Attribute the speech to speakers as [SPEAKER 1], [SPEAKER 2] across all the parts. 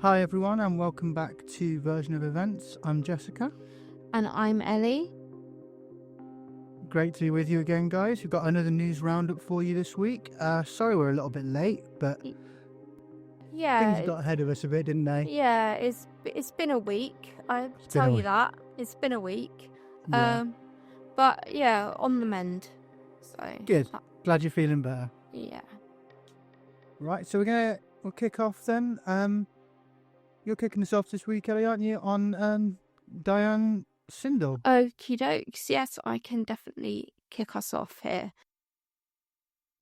[SPEAKER 1] Hi everyone and welcome back to Version of Events. I'm Jessica.
[SPEAKER 2] And I'm Ellie.
[SPEAKER 1] Great to be with you again, guys. We've got another news roundup for you this week. Sorry we're a little bit late, but things got ahead of us a bit, didn't they?
[SPEAKER 2] Yeah, it's been a week. I'll tell you that. It's been a week.
[SPEAKER 1] Yeah.
[SPEAKER 2] But yeah, on the mend. So
[SPEAKER 1] Good. Glad you're feeling better.
[SPEAKER 2] Yeah.
[SPEAKER 1] Right, so we'll kick off then. You're kicking us off this week, Ellie, aren't you? On Diane Sindall.
[SPEAKER 2] Okie dokes. Yes, I can definitely kick us off here.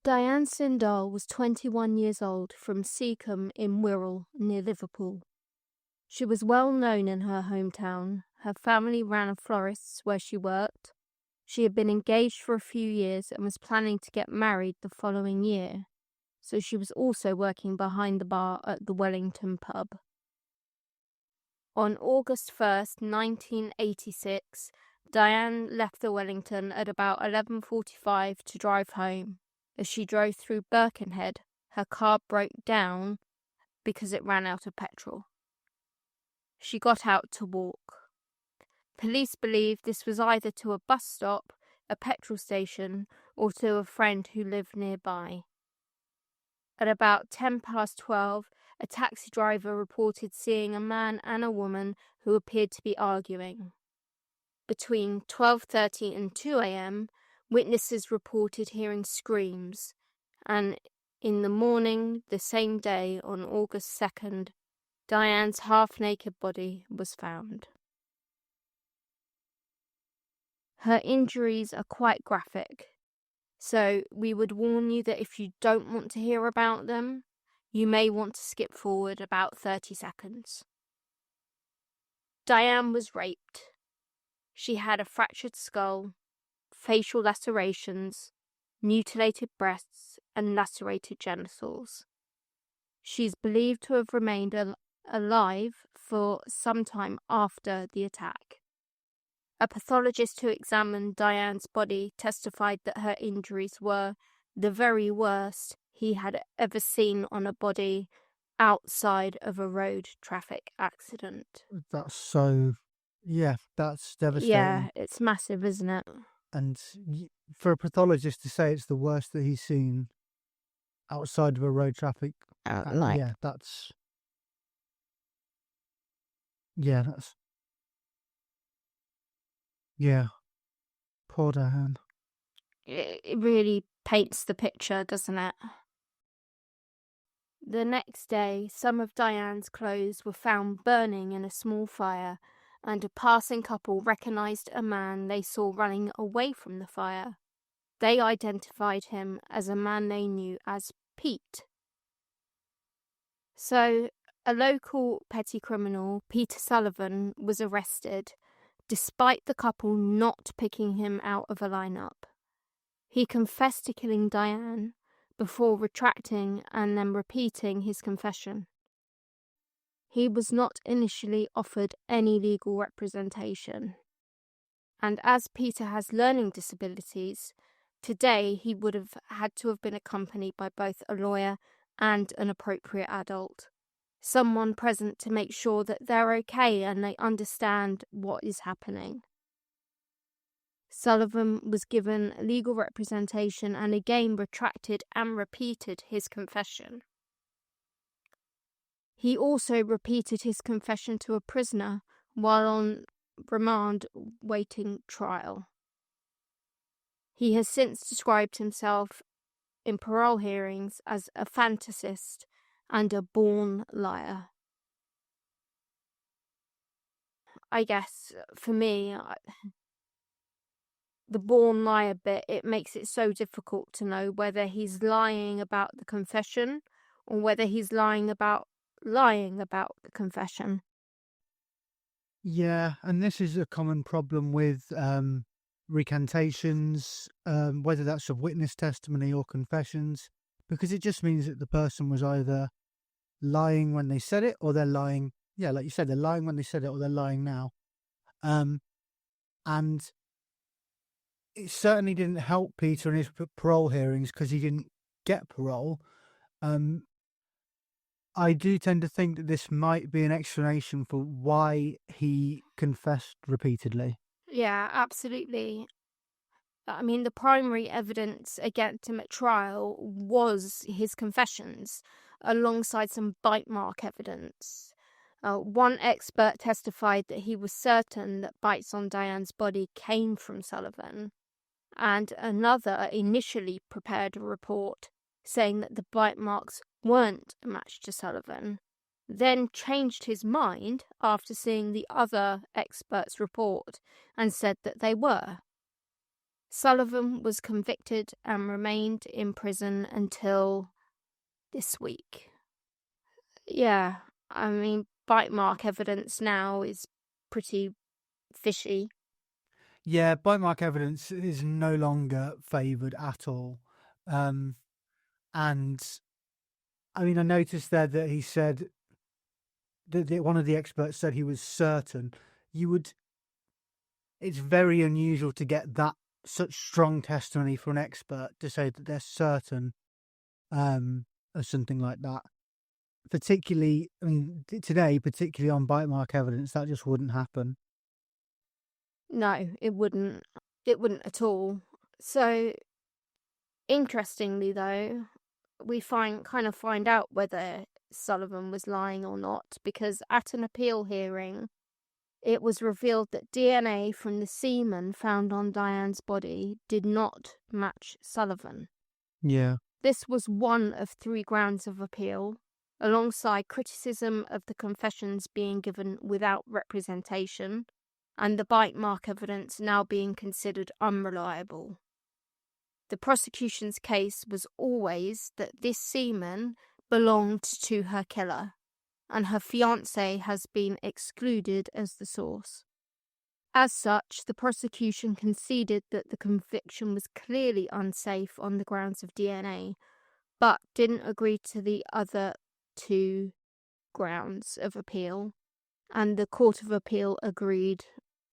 [SPEAKER 2] Diane Sindall was 21 years old from Seacombe in Wirral, near Liverpool. She was well known in her hometown. Her family ran a florist's where she worked. She had been engaged for a few years and was planning to get married the following year, so she was also working behind the bar at the Wellington pub. On August 1st, 1986, Diane left the Wellington at about 11:45 to drive home. As she drove through Birkenhead, her car broke down because it ran out of petrol. She got out to walk. Police believe this was either to a bus stop, a petrol station, or to a friend who lived nearby. At about 12:10, a taxi driver reported seeing a man and a woman who appeared to be arguing. Between 12:30 and 2 a.m, witnesses reported hearing screams, and in the morning the same day, on August 2nd, Diane's half-naked body was found. Her injuries are quite graphic, so we would warn you that if you don't want to hear about them, you may want to skip forward about 30 seconds. Diane was raped. She had a fractured skull, facial lacerations, mutilated breasts, and lacerated genitals. She's believed to have remained alive for some time after the attack. A pathologist who examined Diane's body testified that her injuries were the very worst he had ever seen on a body outside of a road traffic accident.
[SPEAKER 1] That's devastating.
[SPEAKER 2] Yeah, it's massive, isn't it?
[SPEAKER 1] And for a pathologist to say it's the worst that he's seen outside of a road traffic, that's poor Diane.
[SPEAKER 2] It really paints the picture, doesn't it? The next day, some of Diane's clothes were found burning in a small fire, and a passing couple recognised a man they saw running away from the fire. They identified him as a man they knew as Pete. So, a local petty criminal, Peter Sullivan, was arrested, despite the couple not picking him out of a lineup. He confessed to killing Diane before retracting and then repeating his confession. He was not initially offered any legal representation, and as Peter has learning disabilities, today he would have had to have been accompanied by both a lawyer and an appropriate adult, someone present to make sure that they're okay and they understand what is happening. Sullivan was given legal representation and again retracted and repeated his confession. He also repeated his confession to a prisoner while on remand waiting trial. He has since described himself in parole hearings as a fantasist and a born liar. I guess for me, the born liar bit, it makes it so difficult to know whether he's lying about the confession or whether he's lying about the confession.
[SPEAKER 1] Yeah, and this is a common problem with recantations, whether that's of witness testimony or confessions, because it just means that the person was either lying when they said it or they're lying, like you said, they're lying when they said it or they're lying now. And it certainly didn't help Peter in his parole hearings because he didn't get parole. I do tend to think that this might be an explanation for why he confessed repeatedly.
[SPEAKER 2] Yeah, absolutely. I mean, the primary evidence against him at trial was his confessions, alongside some bite mark evidence. One expert testified that he was certain that bites on Diane's body came from Sullivan, and another initially prepared a report saying that the bite marks weren't a match to Sullivan, then changed his mind after seeing the other expert's report and said that they were. Sullivan was convicted and remained in prison until this week. Yeah, I mean, bite mark evidence now is pretty fishy.
[SPEAKER 1] Yeah, bite mark evidence is no longer favoured at all. And I mean, I noticed there that he said that one of the experts said he was certain. It's very unusual to get that such strong testimony from an expert to say that they're certain of something like that. Particularly, I mean, today, particularly on bite mark evidence, that just wouldn't happen.
[SPEAKER 2] No, it wouldn't. It wouldn't at all. So, interestingly though, we find out whether Sullivan was lying or not, because at an appeal hearing, it was revealed that DNA from the semen found on Diane's body did not match Sullivan.
[SPEAKER 1] Yeah.
[SPEAKER 2] This was one of 3 grounds of appeal, alongside criticism of the confessions being given without representation, and the bite mark evidence now being considered unreliable. The prosecution's case was always that this semen belonged to her killer, and her fiancé has been excluded as the source. As such, the prosecution conceded that the conviction was clearly unsafe on the grounds of DNA, but didn't agree to the other 2 grounds of appeal, and the Court of Appeal agreed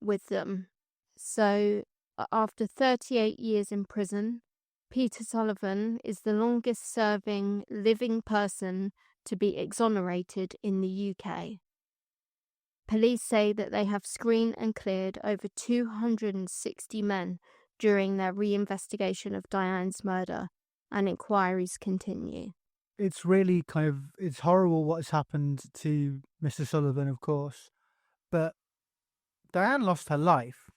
[SPEAKER 2] with them. So, after 38 years in prison, Peter Sullivan is the longest serving living person to be exonerated in the UK. Police say that they have screened and cleared over 260 men during their reinvestigation of Diane's murder, and inquiries continue.
[SPEAKER 1] It's really it's horrible what has happened to Mr. Sullivan, of course, but Diane lost her life.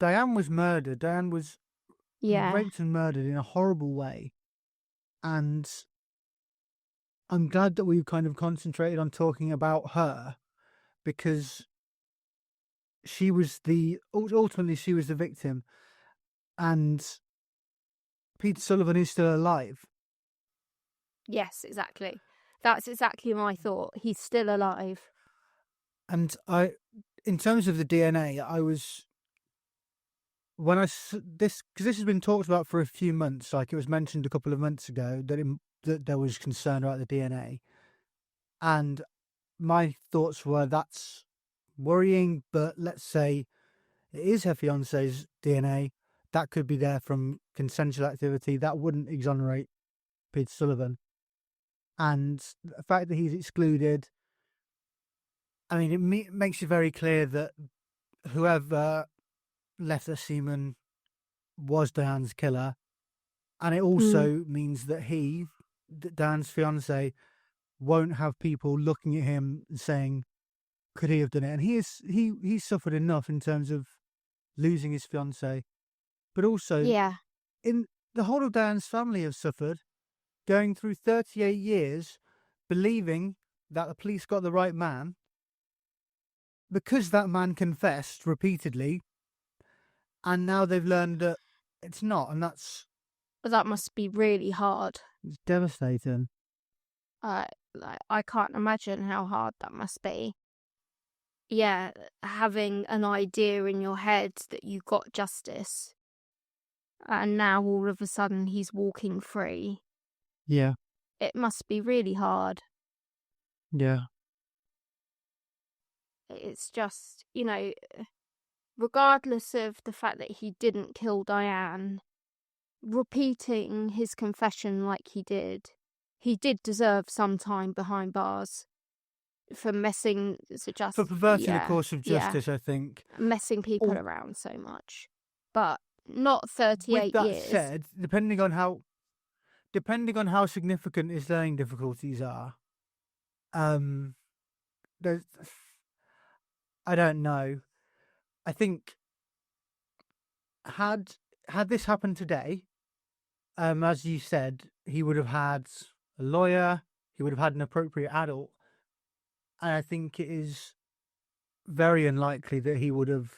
[SPEAKER 1] Diane was murdered. Diane was raped and murdered in a horrible way. And I'm glad that we've kind of concentrated on talking about her, because ultimately she was the victim, and Peter Sullivan is still alive.
[SPEAKER 2] Yes, exactly. That's exactly my thought. He's still alive.
[SPEAKER 1] And in terms of the DNA, because this has been talked about for a few months, like it was mentioned a couple of months ago that there was concern about the DNA, and my thoughts were that's worrying, but let's say it is her fiance's DNA, that could be there from consensual activity, that wouldn't exonerate Peter Sullivan. And the fact that he's excluded, I mean, it makes it very clear that whoever left the semen was Diane's killer. And it also means that Diane's fiance, won't have people looking at him and saying, could he have done it? And he's suffered enough in terms of losing his fiance. But also, in the whole of Diane's family have suffered, going through 38 years, believing that the police got the right man, because that man confessed repeatedly, and now they've learned that it's not, and
[SPEAKER 2] that must be really hard.
[SPEAKER 1] It's devastating.
[SPEAKER 2] I can't imagine how hard that must be. Yeah, having an idea in your head that you got justice, and now all of a sudden he's walking free.
[SPEAKER 1] Yeah.
[SPEAKER 2] It must be really hard.
[SPEAKER 1] Yeah.
[SPEAKER 2] It's just, regardless of the fact that he didn't kill Diane, repeating his confession like he did, he did deserve some time behind bars for messing,
[SPEAKER 1] for perverting the course of justice, I think.
[SPEAKER 2] messing people around so much, but not 38
[SPEAKER 1] With that
[SPEAKER 2] years.
[SPEAKER 1] said, depending on how significant his learning difficulties are, there's, I don't know. I think had this happened today, as you said, he would have had a lawyer, he would have had an appropriate adult, and I think it is very unlikely that he would have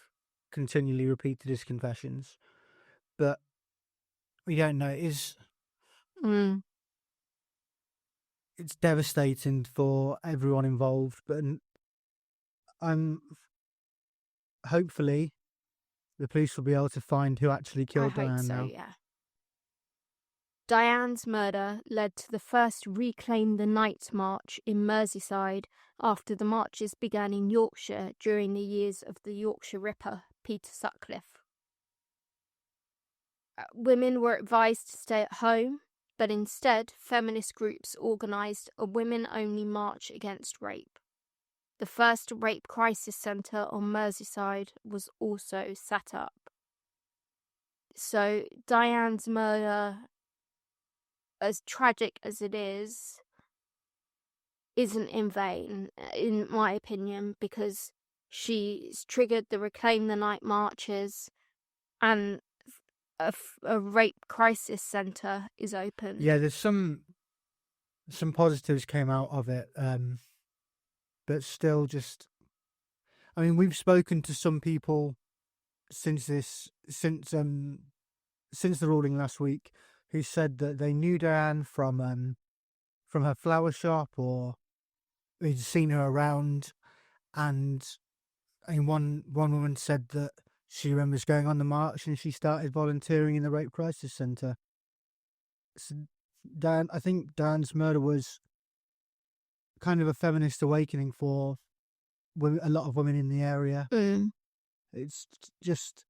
[SPEAKER 1] continually repeated his confessions. But we don't know. It's devastating for everyone involved, but hopefully the police will be able to find who actually killed Diane now.
[SPEAKER 2] Yeah. Diane's murder led to the first Reclaim the Night march in Merseyside after the marches began in Yorkshire during the years of the Yorkshire Ripper, Peter Sutcliffe. Women were advised to stay at home, but instead feminist groups organised a women-only march against rape. The first rape crisis centre on Merseyside was also set up. So Diane's murder, as tragic as it is, isn't in vain, in my opinion, because she's triggered the Reclaim the Night marches and a rape crisis centre is open.
[SPEAKER 1] Yeah, there's some positives came out of it, but still just... I mean, we've spoken to some people since the ruling last week who said that they knew Diane from her flower shop, or they'd seen her around, and one woman said that she remembers going on the march and she started volunteering in the rape crisis centre. So I think Diane's murder was kind of a feminist awakening for a lot of women in the area. It's just,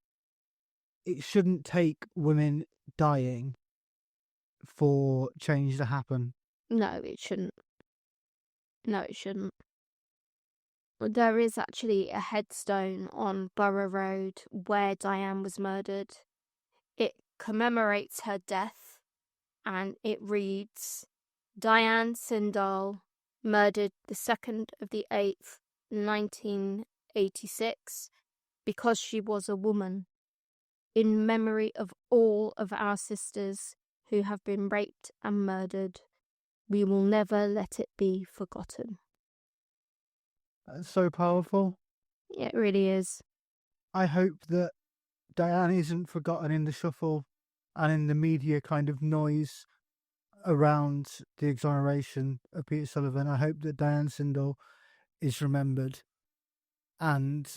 [SPEAKER 1] it shouldn't take women dying for change to happen.
[SPEAKER 2] No, it shouldn't. There is actually a headstone on Borough Road where Diane was murdered. It commemorates her death, and it reads, Diane Sindall, murdered the 2nd of the 8th, 1986, because she was a woman, in memory of all of our sisters who have been raped and murdered. We will never let it be forgotten.
[SPEAKER 1] That's so powerful.
[SPEAKER 2] Yeah, it really is.
[SPEAKER 1] I hope that Diane isn't forgotten in the shuffle and in the media kind of noise around the exoneration of Peter Sullivan. I hope that Diane Sindall is remembered. And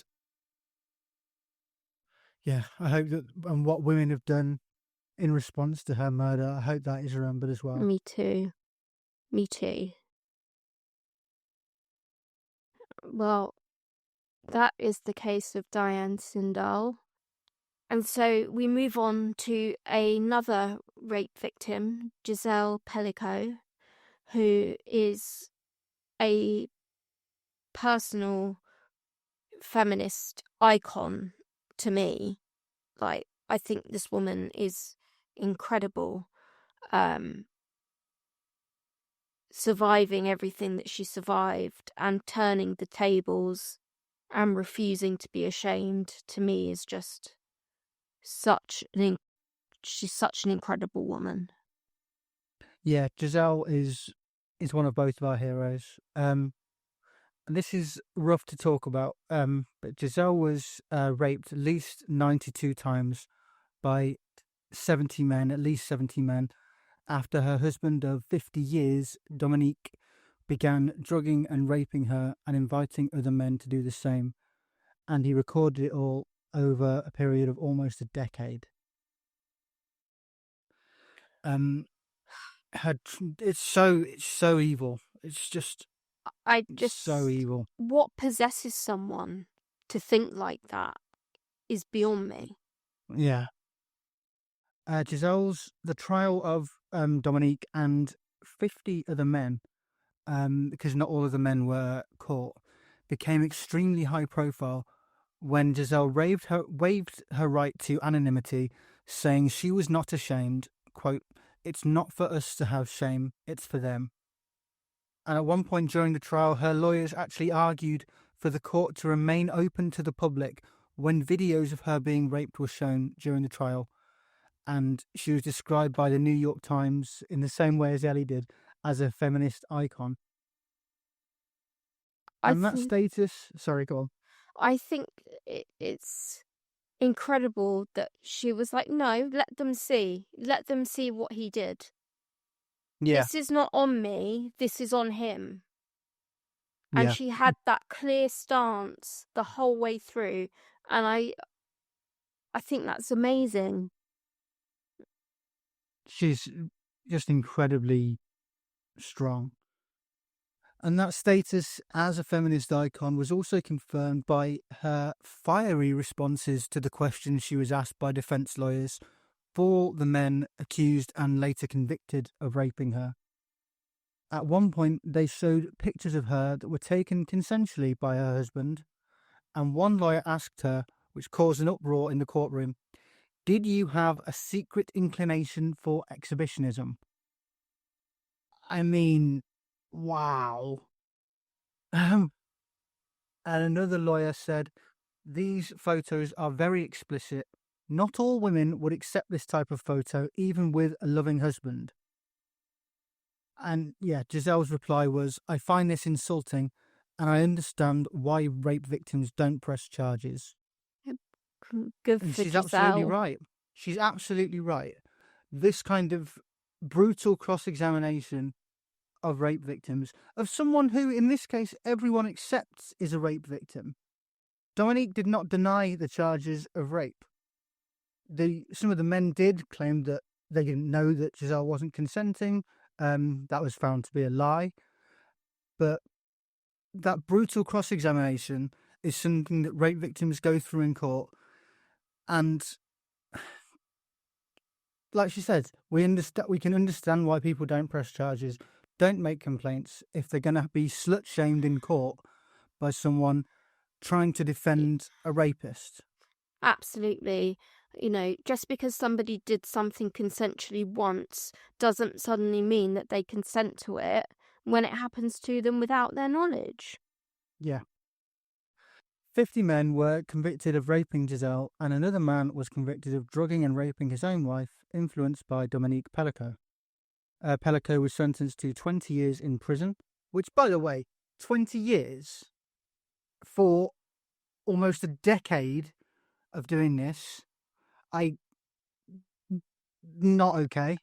[SPEAKER 1] yeah, I hope that, and what women have done in response to her murder, I hope that is remembered as well.
[SPEAKER 2] Me too. Well, that is the case of Diane Sindall. And so we move on to another rape victim, Gisele Pelicot, who is a personal feminist icon to me. Like, I think this woman is incredible. Surviving everything that she survived and turning the tables and refusing to be ashamed, to me, is just she's such an incredible woman.
[SPEAKER 1] Yeah, Gisele is one of both of our heroes. And this is rough to talk about, but Gisele was raped at least 92 times by 70 men, at least 70 men, after her husband of 50 years, Dominique, began drugging and raping her and inviting other men to do the same. And he recorded it all over a period of almost a decade. It's so evil. It's just so evil.
[SPEAKER 2] What possesses someone to think like that is beyond me.
[SPEAKER 1] Yeah. The trial of Dominique and 50 other men, because not all of the men were caught, became extremely high profile when Gisele waived her right to anonymity, saying she was not ashamed. Quote, "It's not for us to have shame, it's for them." And at one point during the trial, her lawyers actually argued for the court to remain open to the public when videos of her being raped were shown during the trial. And she was described by the New York Times in the same way as Ellie did, as a feminist icon. And that status... Sorry, go on.
[SPEAKER 2] I think it's incredible that she was like, no, let them see what he did.
[SPEAKER 1] Yeah.
[SPEAKER 2] This is not on me, this is on him. And
[SPEAKER 1] Yeah.
[SPEAKER 2] she had that clear stance the whole way through, and I think that's amazing.
[SPEAKER 1] She's just incredibly strong. And that status as a feminist icon was also confirmed by her fiery responses to the questions she was asked by defense lawyers for the men accused and later convicted of raping her. At one point, they showed pictures of her that were taken consensually by her husband, and one lawyer asked her, which caused an uproar in the courtroom, "Did you have a secret inclination for exhibitionism?" I mean, wow. And another lawyer said, "These photos are very explicit. Not all women would accept this type of photo, even with a loving husband." And yeah, Gisele's reply was, "I find this insulting, and I understand why rape victims don't press charges."
[SPEAKER 2] Good
[SPEAKER 1] And
[SPEAKER 2] for
[SPEAKER 1] she's
[SPEAKER 2] Gisele.
[SPEAKER 1] absolutely right. She's absolutely right. This kind of brutal cross-examination of rape victims, of someone who, in this case, everyone accepts is a rape victim. Dominique did not deny the charges of rape. Some of the men did claim that they didn't know that Gisele wasn't consenting. That was found to be a lie. But that brutal cross-examination is something that rape victims go through in court. And like she said, we can understand why people don't press charges, don't make complaints if they're going to be slut-shamed in court by someone trying to defend a rapist.
[SPEAKER 2] Absolutely. You know, just because somebody did something consensually once doesn't suddenly mean that they consent to it when it happens to them without their knowledge.
[SPEAKER 1] Yeah. 50 men were convicted of raping Gisele, and another man was convicted of drugging and raping his own wife, influenced by Dominique Pelicot. Pelicot was sentenced to 20 years in prison, which, by the way, 20 years for almost a decade of doing this, not okay.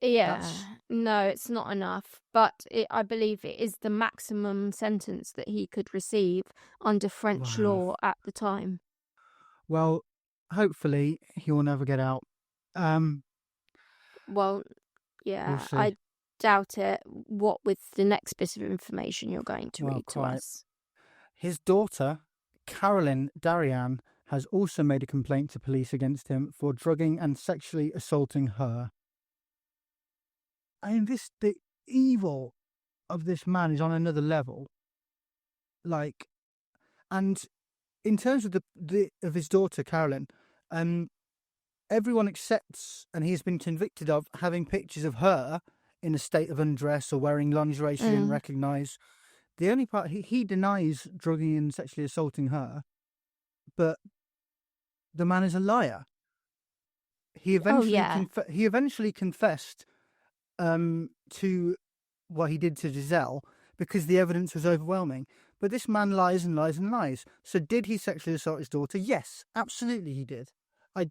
[SPEAKER 2] Yeah, no, it's not enough. But I believe it is the maximum sentence that he could receive under French law at the time.
[SPEAKER 1] Well, hopefully he will never get out.
[SPEAKER 2] Well, yeah,
[SPEAKER 1] We'll see.
[SPEAKER 2] I doubt it. What with the next bit of information you're going to read to us?
[SPEAKER 1] His daughter, Caroline Darian, has also made a complaint to police against him for drugging and sexually assaulting her. I mean, the evil of this man is on another level. Like, and in terms of of his daughter, Caroline, everyone accepts, and he's been convicted of having pictures of her in a state of undress or wearing lingerie she didn't recognise. The only part, he denies drugging and sexually assaulting her, but the man is a liar. He eventually confessed to what he did to Gisele because the evidence was overwhelming. But this man lies and lies and lies. So did he sexually assault his daughter? Yes, absolutely he did. And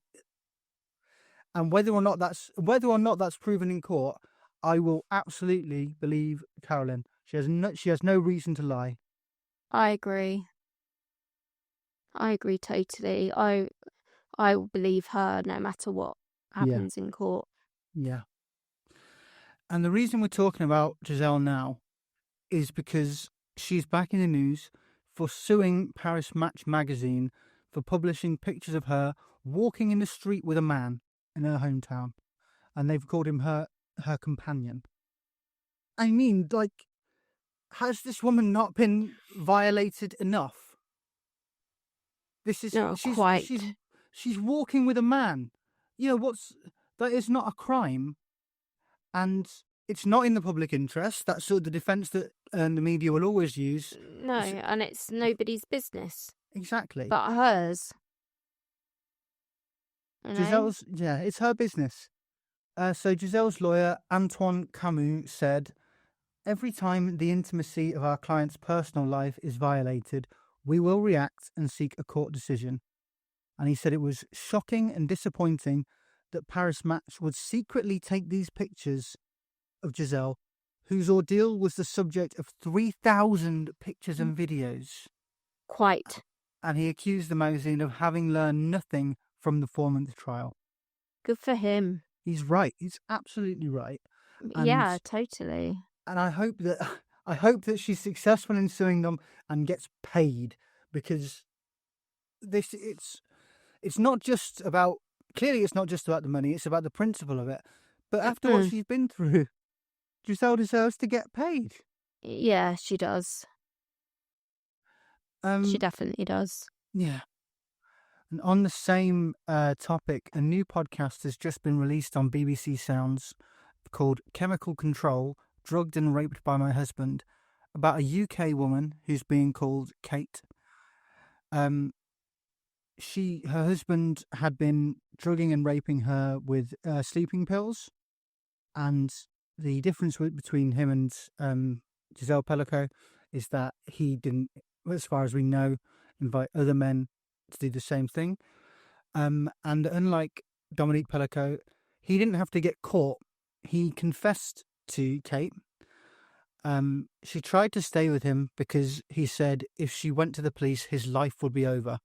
[SPEAKER 1] whether or not that's proven in court, I will absolutely believe Caroline. She has no reason to lie.
[SPEAKER 2] I agree totally. I will believe her no matter what happens in court.
[SPEAKER 1] Yeah. And the reason we're talking about Gisele now is because she's back in the news for suing Paris Match magazine for publishing pictures of her walking in the street with a man in her hometown. And they've called him her companion. I mean, like, has this woman not been violated enough? This is
[SPEAKER 2] No, quite.
[SPEAKER 1] she's walking with a man. You know, that is not a crime, and it's not in the public interest. That's sort of the defense that the media will always use.
[SPEAKER 2] No, and it's nobody's business
[SPEAKER 1] Exactly.
[SPEAKER 2] but hers. You know?
[SPEAKER 1] It's her business. So Giselle's lawyer, Antoine Camus, said, "Every time the intimacy of our client's personal life is violated, we will react and seek a court decision." And he said it was shocking and disappointing that Paris Match would secretly take these pictures of Gisele, whose ordeal was the subject of 3,000 pictures and videos.
[SPEAKER 2] Quite.
[SPEAKER 1] And he accused the magazine of having learned nothing from the 4-month trial.
[SPEAKER 2] Good for him.
[SPEAKER 1] He's right. He's absolutely right.
[SPEAKER 2] Yeah, totally.
[SPEAKER 1] And I hope that she's successful in suing them and gets paid, because it's not just about, clearly it's not just about the money, it's about the principle of it. But after what she's been through, Gisele deserves to get paid.
[SPEAKER 2] Yeah, she does. She definitely does.
[SPEAKER 1] Yeah. And on the same topic, a new podcast has just been released on BBC Sounds called Chemical Control, Drugged and Raped by My Husband, about a UK woman who's being called Kate. Her husband had been drugging and raping her with sleeping pills, and the difference between him and Gisele Pelicot is that he didn't, as far as we know, invite other men to do the same thing. And unlike Dominique Pelicot, he didn't have to get caught. He confessed to Kate. She tried to stay with him because he said if she went to the police, his life would be over.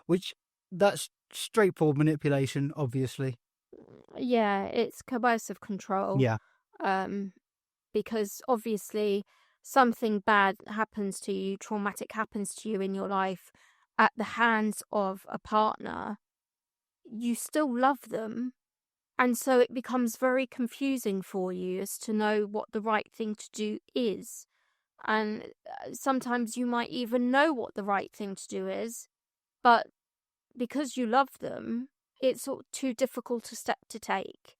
[SPEAKER 1] Which, that's straightforward manipulation, obviously.
[SPEAKER 2] Yeah, it's coercive control.
[SPEAKER 1] Yeah.
[SPEAKER 2] Because obviously something bad happens to you, traumatic happens to you in your life at the hands of a partner. You still love them. And so it becomes very confusing for you as to know what the right thing to do is. And sometimes you might even know what the right thing to do is, but because you love them, it's sort of too difficult a step to take.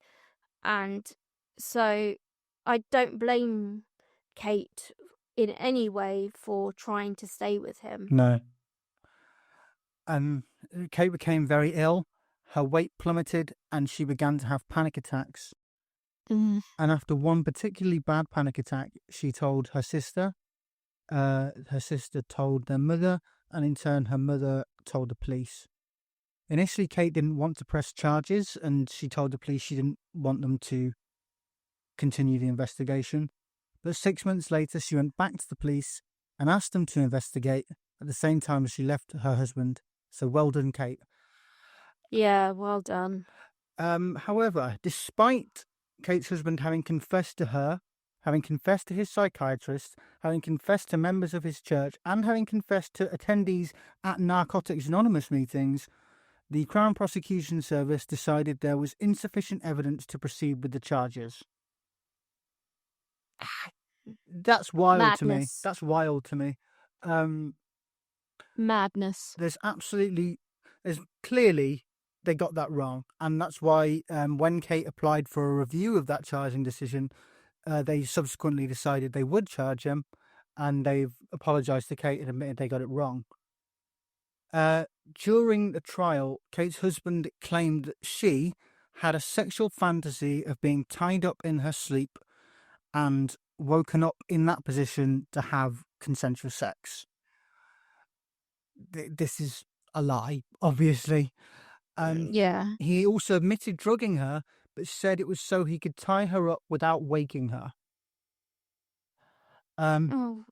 [SPEAKER 2] And so I don't blame Kate in any way for trying to stay with him.
[SPEAKER 1] No. Kate became very ill. Her weight plummeted and she began to have panic attacks. And after one particularly bad panic attack, she told her sister. Her sister told their mother, and in turn her mother told the police. Initially, Kate didn't want to press charges, and she told the police she didn't want them to continue the investigation. But 6 months later, she went back to the police and asked them to investigate at the same time as she left her husband. So well done, Kate.
[SPEAKER 2] Yeah, well done.
[SPEAKER 1] However, despite Kate's husband having confessed to her, having confessed to his psychiatrist, having confessed to members of his church, and having confessed to attendees at Narcotics Anonymous meetings, the Crown Prosecution Service decided there was insufficient evidence to proceed with the charges. That's wild to me. That's wild to me.
[SPEAKER 2] Madness.
[SPEAKER 1] There's clearly they got that wrong, and that's why when Kate applied for a review of that charging decision, they subsequently decided they would charge him, and they've apologised to Kate and admitted they got it wrong. During the trial, Kate's husband claimed that she had a sexual fantasy of being tied up in her sleep and woken up in that position to have consensual sex. This is a lie, obviously.
[SPEAKER 2] Yeah.
[SPEAKER 1] He also admitted drugging her, but said it was so he could tie her up without waking her.
[SPEAKER 2] Oh,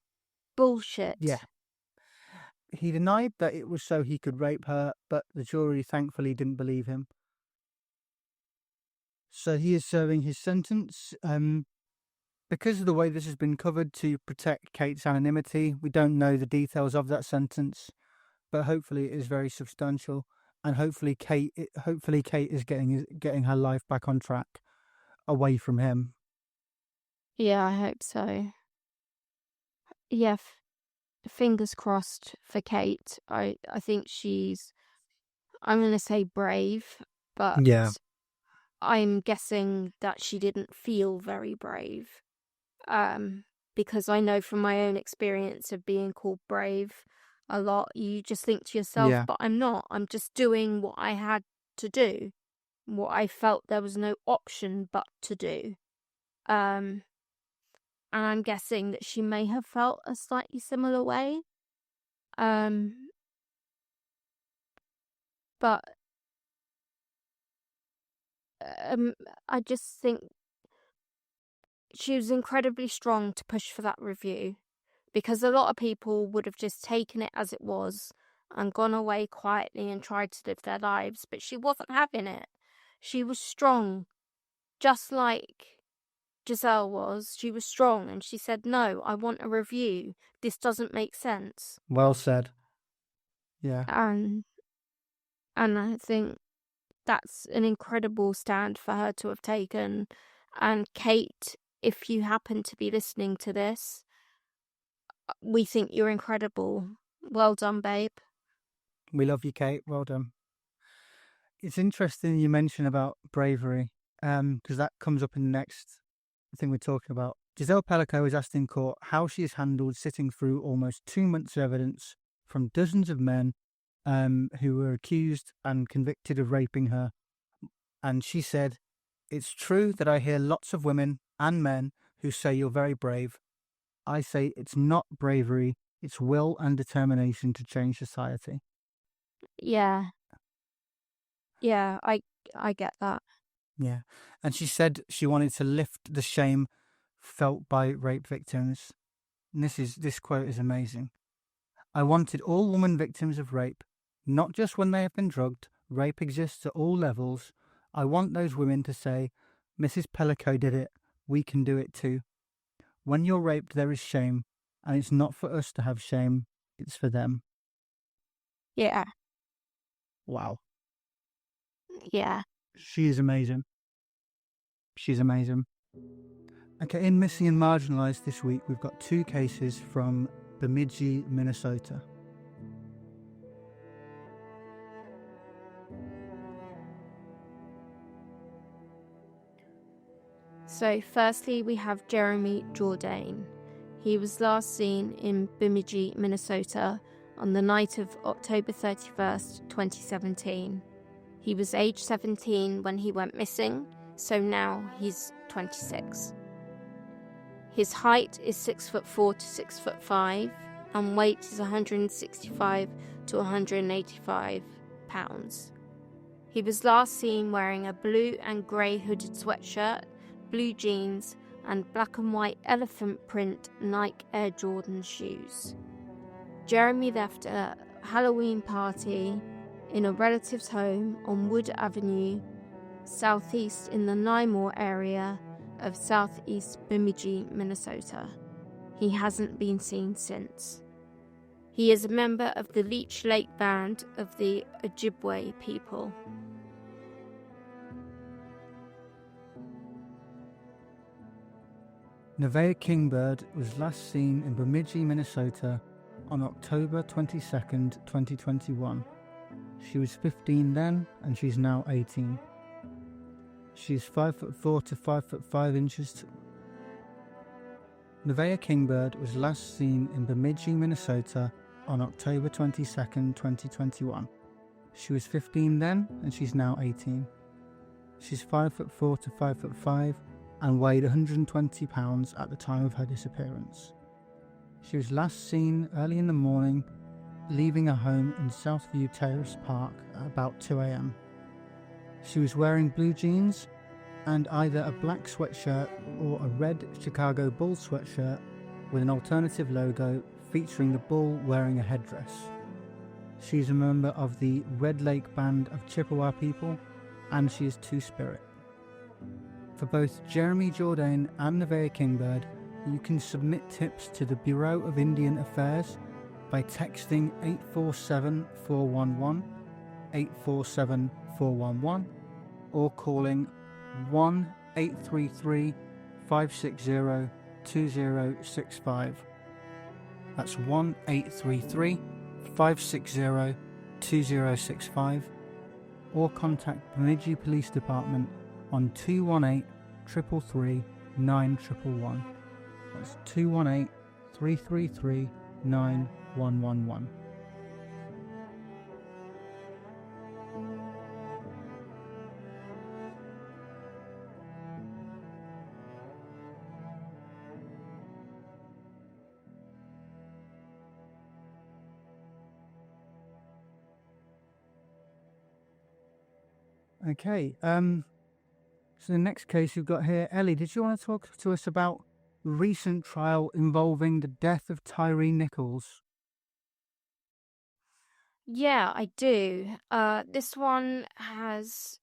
[SPEAKER 2] bullshit.
[SPEAKER 1] Yeah. He denied that it was so he could rape her, but the jury thankfully didn't believe him. So he is serving his sentence. Because of the way this has been covered to protect Kate's anonymity, we don't know the details of that sentence, but hopefully it is very substantial, and hopefully Kate is getting her life back on track, away from him.
[SPEAKER 2] Yeah, I hope so. Yeah, fingers crossed for Kate. I think she's, I'm going to say brave, but
[SPEAKER 1] Yeah.
[SPEAKER 2] I'm guessing that she didn't feel very brave. Because I know from my own experience of being called brave a lot, you just think to yourself,
[SPEAKER 1] Yeah.
[SPEAKER 2] but I'm not. I'm just doing what I had to do, what I felt there was no option but to do. And I'm guessing that she may have felt a slightly similar way. But I just think she was incredibly strong to push for that review, because a lot of people would have just taken it as it was and gone away quietly and tried to live their lives, but she wasn't having it. She was strong, just like Gisele was. She was strong, and she said, no, I want a review. This doesn't make sense.
[SPEAKER 1] Well said. Yeah.
[SPEAKER 2] And I think that's an incredible stand for her to have taken. And Kate, if you happen to be listening to this, we think you're incredible. Well done, babe.
[SPEAKER 1] We love you, Kate. Well done. It's interesting you mention about bravery, because that comes up in the next thing we're talking about. Gisele Pelicot was asked in court how she has handled sitting through almost 2 months of evidence from dozens of men who were accused and convicted of raping her. And she said, "It's true that I hear lots of women and men who say you're very brave. I say it's not bravery, it's will and determination to change society."
[SPEAKER 2] Yeah, I get that.
[SPEAKER 1] Yeah. And she said she wanted to lift the shame felt by rape victims. And this quote is amazing. "I wanted all women victims of rape, not just when they have been drugged. Rape exists at all levels. I want those women to say, Mrs. Pelicot did it. We can do it too. When you're raped, there is shame, and it's not for us to have shame. It's for them."
[SPEAKER 2] Yeah,
[SPEAKER 1] Wow.
[SPEAKER 2] yeah.
[SPEAKER 1] She is amazing. She's amazing. Okay, in Missing and Marginalised this week, we've got 2 cases from Bemidji, Minnesota.
[SPEAKER 2] So firstly, we have Jeremy Jourdain. He was last seen in Bemidji, Minnesota on the night of October 31st, 2017. He was age 17 when he went missing, so now he's 26. His height is 6'4" to 6'5", and weight is 165 to 185 pounds. He was last seen wearing a blue and grey hooded sweatshirt, blue jeans, and black and white elephant print Nike Air Jordan shoes. Jeremy left a Halloween party in a relative's home on Wood Avenue, southeast in the Nymore area of southeast Bemidji, Minnesota. He hasn't been seen since. He is a member of the Leech Lake Band of the Ojibwe people.
[SPEAKER 1] Nevaeh Kingbird was last seen in Bemidji, Minnesota on October 22nd, 2021. She was 15 then, and she's now 18. She's 5'4" to 5'5" inches. Nevaeh Kingbird was last seen in Bemidji, Minnesota on October 22nd, 2021. She was 15 then, and she's now 18. She's 5'4" to 5'5" and weighed 120 pounds at the time of her disappearance. She was last seen early in the morning, leaving her home in Southview Terrace Park at about 2 a.m. She was wearing blue jeans and either a black sweatshirt or a red Chicago Bulls sweatshirt with an alternative logo featuring the bull wearing a headdress. She's a member of the Red Lake Band of Chippewa people, and she is Two-Spirit. For both Jeremy Jourdain and Nevaeh Kingbird, you can submit tips to the Bureau of Indian Affairs by texting 847-411, 847-411, or calling 1-833-5 560-2065. That's 1-833-560-2065, or contact Bemidji Police Department on 218-333-9111. That's 218-333-9111. Okay, so the next case we've got here, Ellie, did you want to talk to us about the recent trial involving the death of Tyre Nichols?
[SPEAKER 2] Yeah, I do. This one has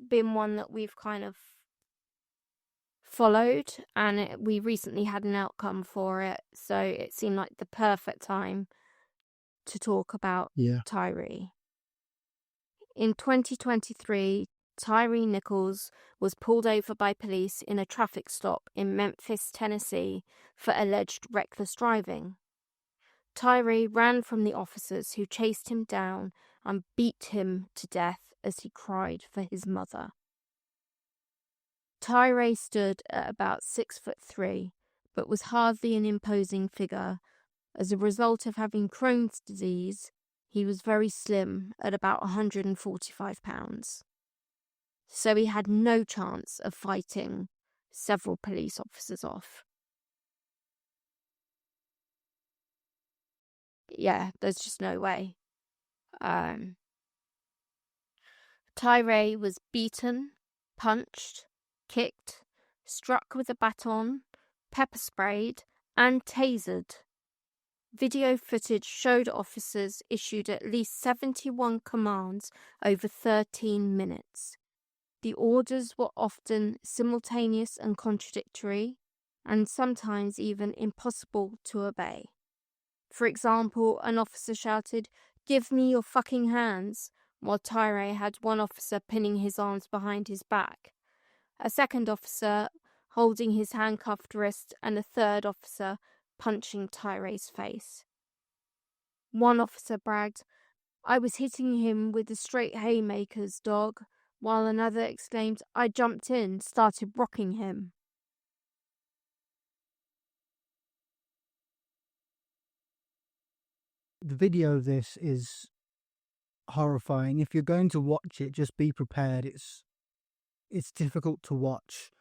[SPEAKER 2] been one that we've kind of followed, and we recently had an outcome for it, so it seemed like the perfect time to talk about Tyre. In 2023, Tyre Nichols was pulled over by police in a traffic stop in Memphis, Tennessee, for alleged reckless driving. Tyre ran from the officers, who chased him down and beat him to death as he cried for his mother. Tyre stood at about 6'3", but was hardly an imposing figure. As a result of having Crohn's disease, he was very slim at about 145 pounds. So he had no chance of fighting several police officers off. Yeah, there's just no way. Tyre was beaten, punched, kicked, struck with a baton, pepper sprayed, and tasered. Video footage showed officers issued at least 71 commands over 13 minutes. The orders were often simultaneous and contradictory, and sometimes even impossible to obey. For example, an officer shouted, "Give me your fucking hands," while Tyre had one officer pinning his arms behind his back, a second officer holding his handcuffed wrist, and a third officer punching Tyre's face. One officer bragged, "I was hitting him with the straight haymakers, dog," while another exclaimed, "I jumped in, started rocking him."
[SPEAKER 1] The video of this is horrifying. If you're going to watch it, just be prepared. It's difficult to watch.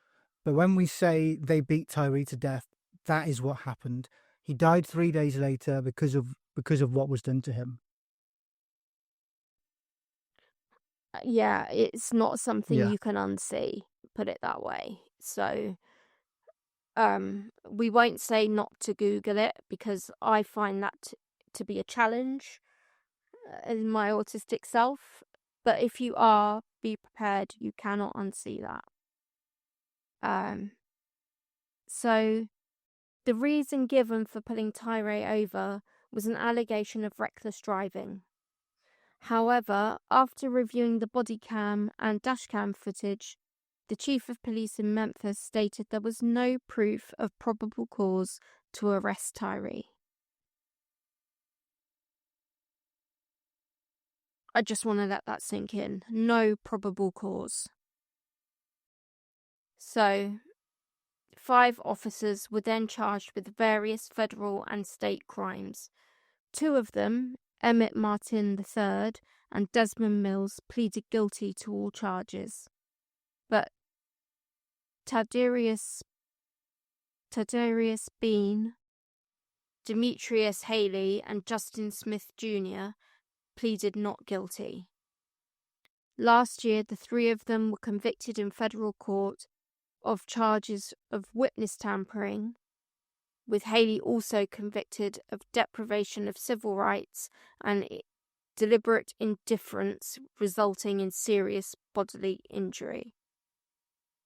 [SPEAKER 1] But when we say they beat Tyre to death, that is what happened. He died 3 days later because of what was done to him.
[SPEAKER 2] Yeah, it's not something you can unsee, put it that way. So we won't say not to Google it, because I find that to be a challenge in my autistic self. But if you are, be prepared, you cannot unsee that. So the reason given for pulling Tyre over was an allegation of reckless driving. However, after reviewing the body cam and dashcam footage, the chief of police in Memphis stated there was no proof of probable cause to arrest Tyre. I just want to let that sink in. No probable cause. So, 5 officers were then charged with various federal and state crimes. 2 of them, Emmett Martin III and Desmond Mills, pleaded guilty to all charges. But Tadarius Bean, Demetrius Haley, and Justin Smith Jr. pleaded not guilty. Last year, the 3 of them were convicted in federal court of charges of witness tampering, with Haley also convicted of deprivation of civil rights and deliberate indifference resulting in serious bodily injury.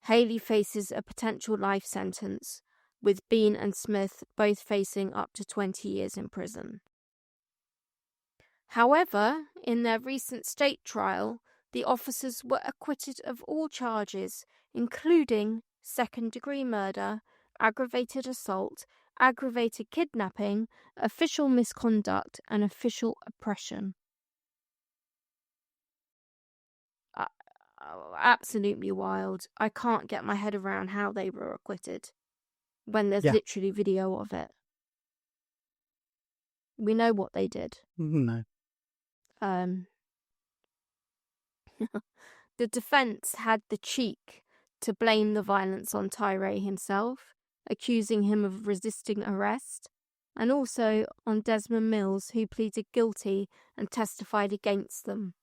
[SPEAKER 2] Haley faces a potential life sentence, with Bean and Smith both facing up to 20 years in prison. However, in their recent state trial, the officers were acquitted of all charges, including second-degree murder, aggravated assault, aggravated kidnapping, official misconduct, and official oppression. Absolutely wild. I can't get my head around how they were acquitted when there's literally video of it. We know what they did.
[SPEAKER 1] No.
[SPEAKER 2] The defense had the cheek to blame the violence on Tyre himself, accusing him of resisting arrest, and also on Desmond Mills, who pleaded guilty and testified against them.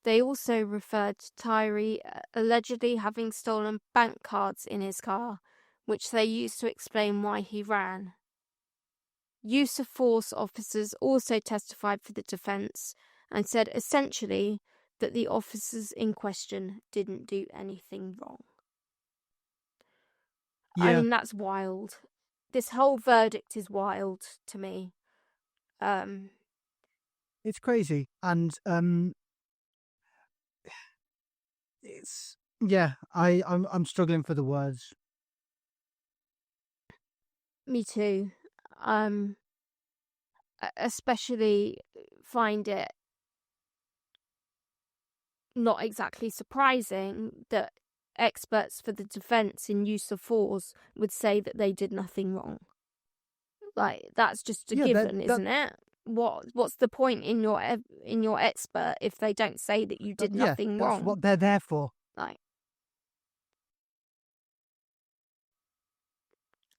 [SPEAKER 2] They also referred to Tyre allegedly having stolen bank cards in his car, which they used to explain why he ran. Use of force officers also testified for the defense and said essentially that the officers in question didn't do anything wrong.
[SPEAKER 1] Yeah.
[SPEAKER 2] I mean, that's wild. This whole verdict is wild to me.
[SPEAKER 1] It's crazy. And it's I'm struggling for the words.
[SPEAKER 2] Me too. Especially find it not exactly surprising that experts for the defense in use of force would say that they did nothing wrong. Like, that's just a given, isn't it? What's the point in your expert if they don't say that you did nothing wrong?
[SPEAKER 1] That's what they're there for.
[SPEAKER 2] Like,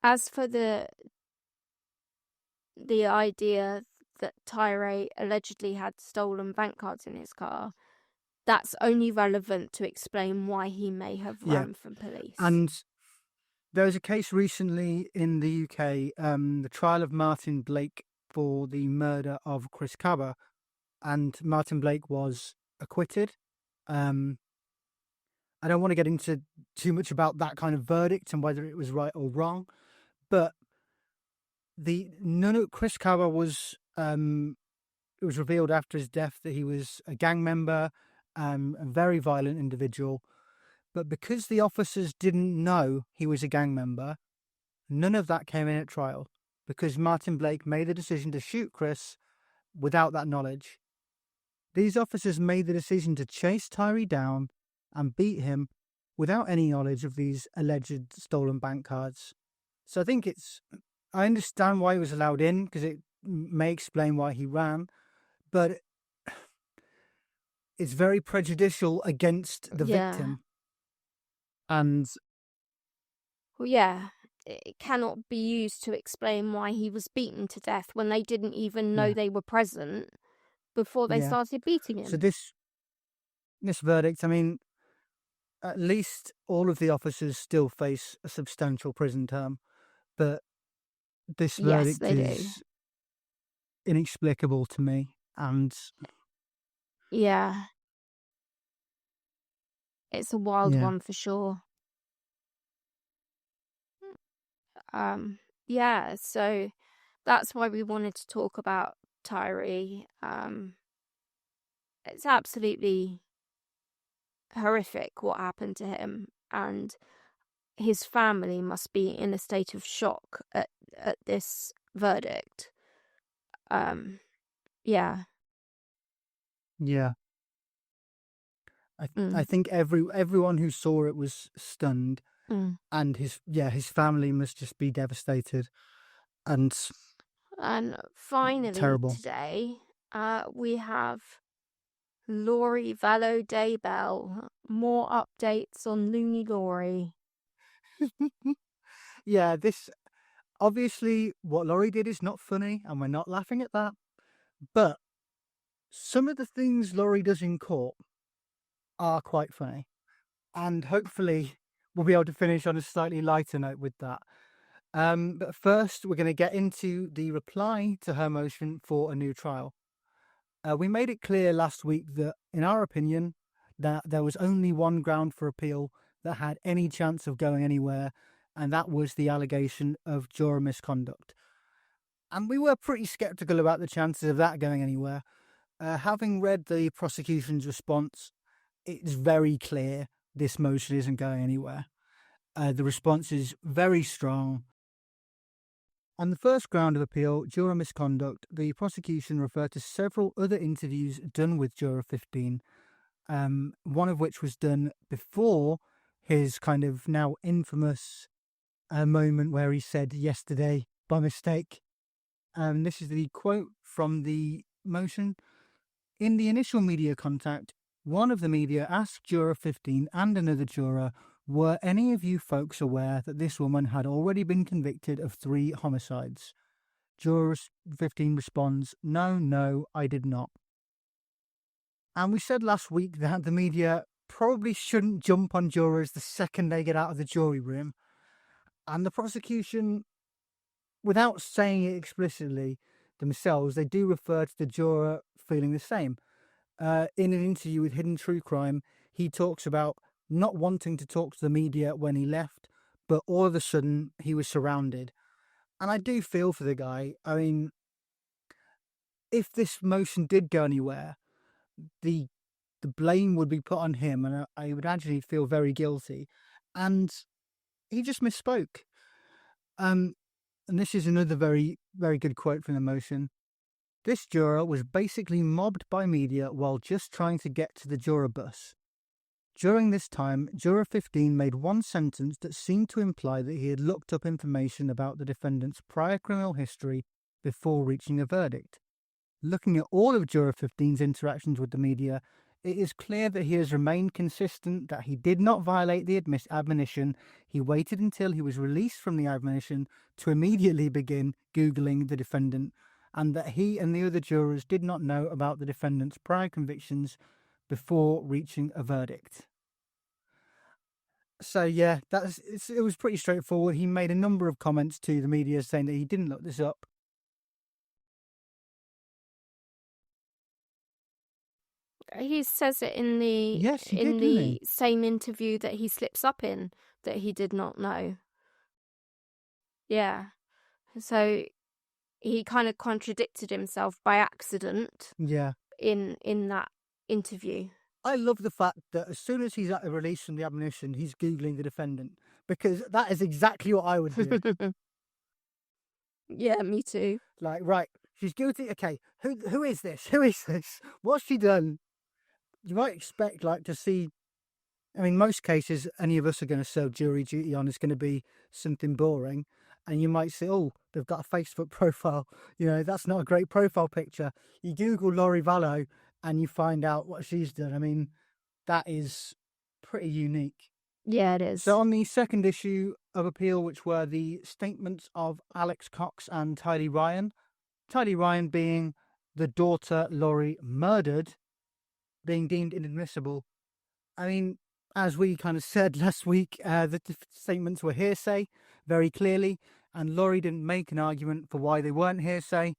[SPEAKER 2] as for the idea that Tyre allegedly had stolen bank cards in his car, that's only relevant to explain why he may have run from police.
[SPEAKER 1] And there was a case recently in the UK, the trial of Martin Blake for the murder of Chris Cabba, and Martin Blake was acquitted. I don't want to get into too much about that kind of verdict and whether it was right or wrong, but Chris Cabba was it was revealed after his death that he was a gang member, a very violent individual. But because the officers didn't know he was a gang member, none of that came in at trial, because Martin Blake made the decision to shoot Chris without that knowledge. These officers made the decision to chase Tyre down and beat him without any knowledge of these alleged stolen bank cards. So I think I understand why he was allowed in, because it may explain why he ran, but it's very prejudicial against the victim. And
[SPEAKER 2] it cannot be used to explain why he was beaten to death when they didn't even know they were present before they started beating him.
[SPEAKER 1] So this verdict, I mean, at least all of the officers still face a substantial prison term, but this verdict is inexplicable to me. And
[SPEAKER 2] it's a wild one for sure. So that's why we wanted to talk about Tyre. It's absolutely horrific what happened to him, and his family must be in a state of shock at this verdict.
[SPEAKER 1] I think everyone who saw it was stunned, and his family must just be devastated. And
[SPEAKER 2] finally,
[SPEAKER 1] terrible.
[SPEAKER 2] Today, we have Lori Daybell. More updates on Looney Lori.
[SPEAKER 1] This obviously what Lori did is not funny, and we're not laughing at that. But some of the things Lori does in court are quite funny, and hopefully we'll be able to finish on a slightly lighter note with that. But first, we're going to get into the reply to her motion for a new trial. We made it clear last week that, in our opinion, that there was only one ground for appeal that had any chance of going anywhere, and that was the allegation of juror misconduct. And we were pretty sceptical about the chances of that going anywhere. Having read the prosecution's response, it's very clear this motion isn't going anywhere. The response is very strong. On the first ground of appeal, juror misconduct, the prosecution referred to several other interviews done with Juror 15, one of which was done before his kind of now infamous moment where he said yesterday by mistake. This is the quote from the motion. In the initial media contact, one of the media asked Juror 15 and another juror, were any of you folks aware that this woman had already been convicted of 3 homicides? Juror 15 responds, no, I did not. And we said last week that the media probably shouldn't jump on jurors the second they get out of the jury room. And the prosecution, without saying it explicitly themselves, they do refer to the juror feeling the same. In an interview with Hidden True Crime, he talks about not wanting to talk to the media when he left, but all of a sudden he was surrounded. And I do feel for the guy. I mean, if this motion did go anywhere, the blame would be put on him, and I would actually feel very guilty. And he just misspoke. And this is another very, very good quote from the motion. This juror was basically mobbed by media while just trying to get to the juror bus. During this time, Juror 15 made one sentence that seemed to imply that he had looked up information about the defendant's prior criminal history before reaching a verdict. Looking at all of Juror 15's interactions with the media, it is clear that he has remained consistent, that he did not violate the admonition. He waited until he was released from the admonition to immediately begin Googling the defendant, and that he and the other jurors did not know about the defendant's prior convictions before reaching a verdict. So yeah, it was pretty straightforward. He made a number of comments to the media saying that he didn't look this up.
[SPEAKER 2] He says it in the same interview that he slips up in, that he did not know. Yeah. So he kind of contradicted himself by accident.
[SPEAKER 1] Yeah.
[SPEAKER 2] In that interview.
[SPEAKER 1] I love the fact that as soon as he's at the release from the admonition, he's Googling the defendant, because that is exactly what I would do.
[SPEAKER 2] Yeah, me too.
[SPEAKER 1] Like, right, she's guilty. Okay, who is this? Who is this? What's she done? You might expect to see. I mean, most cases any of us are going to serve jury duty on is going to be something boring, and you might say, oh, they've got a Facebook profile. That's not a great profile picture. You Google Lori Vallow and you find out what she's done. I mean, that is pretty unique.
[SPEAKER 2] Yeah, it is.
[SPEAKER 1] So on the second issue of appeal, which were the statements of Alex Cox and Tyre Ryan being the daughter Lori murdered, being deemed inadmissible. I mean, as we kind of said last week, the statements were hearsay very clearly, and Lori didn't make an argument for why they weren't hearsay.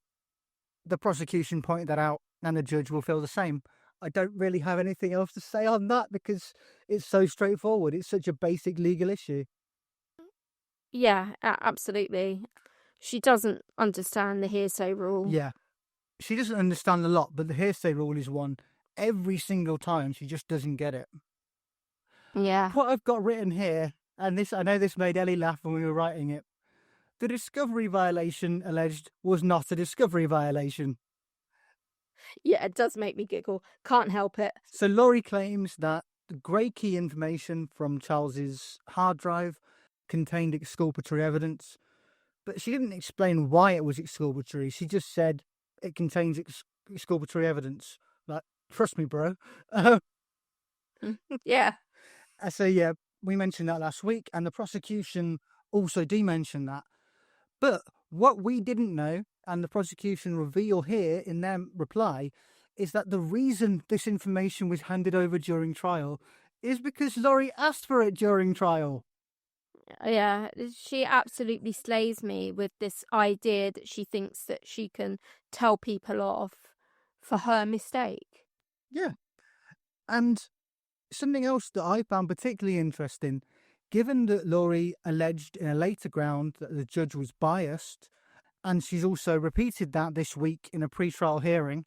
[SPEAKER 1] The prosecution pointed that out, and the judge will feel the same. I don't really have anything else to say on that because it's so straightforward. It's such a basic legal issue.
[SPEAKER 2] Yeah, absolutely. She doesn't understand the hearsay rule.
[SPEAKER 1] Yeah, she doesn't understand a lot, but the hearsay rule is one. Every single time she just doesn't get it.
[SPEAKER 2] Yeah.
[SPEAKER 1] What I've got written here, and I know this made Ellie laugh when we were writing it, the discovery violation alleged was not a discovery violation.
[SPEAKER 2] Yeah, it does make me giggle. Can't help it.
[SPEAKER 1] So Lori claims that the grey key information from Charles's hard drive contained exculpatory evidence, but she didn't explain why it was exculpatory. She just said it contains exculpatory evidence. Like, trust me, bro.
[SPEAKER 2] Yeah.
[SPEAKER 1] So yeah, we mentioned that last week, and the prosecution also mention that. But what we didn't know, and the prosecution reveal here in their reply, is that the reason this information was handed over during trial is because Lori asked for it during trial.
[SPEAKER 2] Yeah, she absolutely slays me with this idea that she thinks that she can tell people off for her mistake.
[SPEAKER 1] Yeah. And something else that I found particularly interesting, given that Lori alleged in a later ground that the judge was biased, and she's also repeated that this week in a pre-trial hearing,